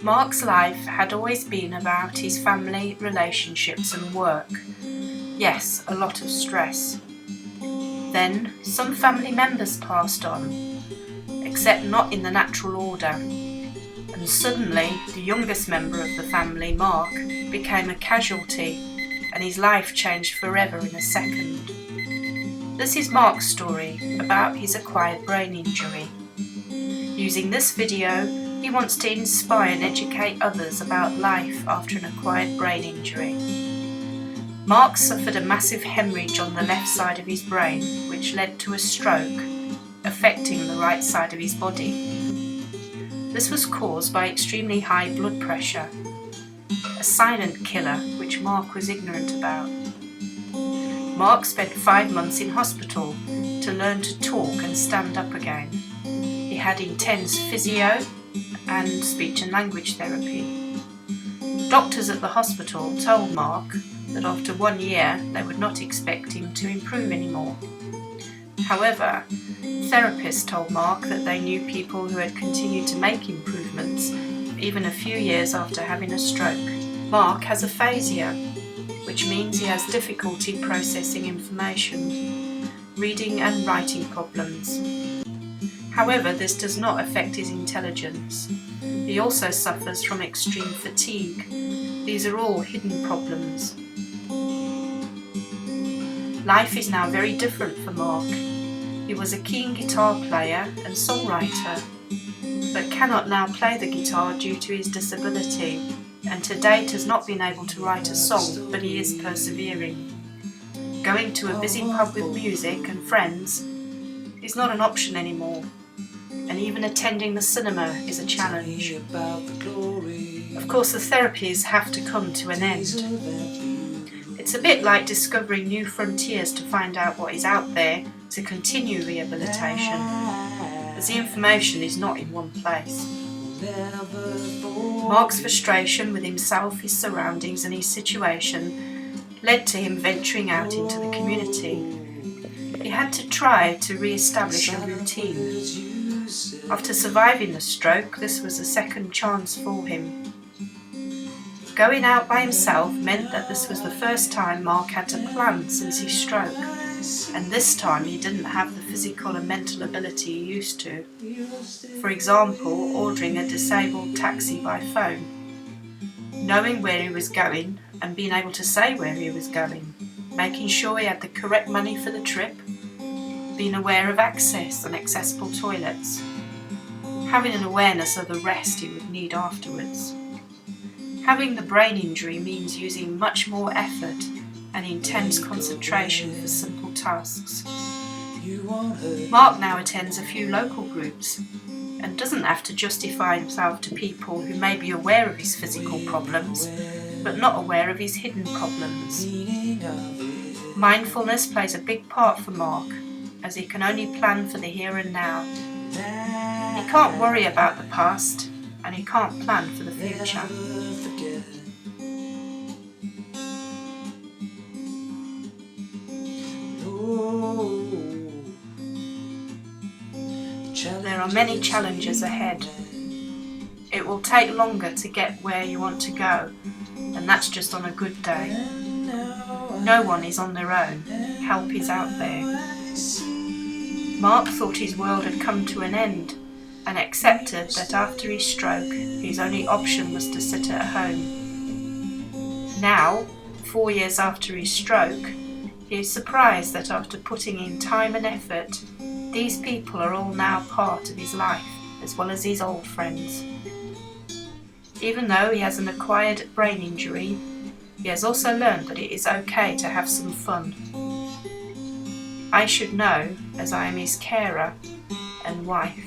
Mark's life had always been about his family, relationships and work. Yes, a lot of stress. Then some family members passed on, except not in the natural order, and suddenly the youngest member of the family, Mark, became a casualty, and his life changed forever in a second. This is Mark's story about his acquired brain injury. Using this video, he wants to inspire and educate others about life after an acquired brain injury. Mark suffered a massive hemorrhage on the left side of his brain, which led to a stroke, affecting the right side of his body. This was caused by extremely high blood pressure, a silent killer which Mark was ignorant about. Mark spent 5 months in hospital to learn to talk and stand up again. He had intense physio and speech and language therapy. Doctors at the hospital told Mark that after 1 year they would not expect him to improve anymore. However, therapists told Mark that they knew people who had continued to make improvements even a few years after having a stroke. Mark has aphasia, which means he has difficulty processing information, reading and writing problems. However, this does not affect his intelligence. He also suffers from extreme fatigue. These are all hidden problems. Life is now very different for Mark. He was a keen guitar player and songwriter, but cannot now play the guitar due to his disability, and to date has not been able to write a song, but he is persevering. Going to a busy pub with music and friends is not an option anymore, and even attending the cinema is a challenge. Of course, the therapies have to come to an end. It's a bit like discovering new frontiers to find out what is out there to continue rehabilitation, as the information is not in one place. Mark's frustration with himself, his surroundings and his situation led to him venturing out into the community. He had to try to re-establish a routine. After surviving the stroke, this was a second chance for him. Going out by himself meant that this was the first time Mark had to plan since his stroke, and this time he didn't have the physical and mental ability he used to. For example, ordering a disabled taxi by phone, knowing where he was going and being able to say where he was going, making sure he had the correct money for the trip, being aware of access and accessible toilets, having an awareness of the rest he would need afterwards. Having the brain injury means using much more effort and intense concentration for simple tasks. Mark now attends a few local groups and doesn't have to justify himself to people who may be aware of his physical problems but not aware of his hidden problems. Mindfulness plays a big part for Mark, as he can only plan for the here and now. He can't worry about the past, and he can't plan for the future. There are many challenges ahead. It will take longer to get where you want to go, and that's just on a good day. No one is on their own. Help is out there. Mark thought his world had come to an end and accepted that after his stroke, his only option was to sit at home. Now, 4 years after his stroke, he is surprised that after putting in time and effort, these people are all now part of his life, as well as his old friends. Even though he has an acquired brain injury, he has also learned that it is okay to have some fun. I should know, as I am his carer and wife.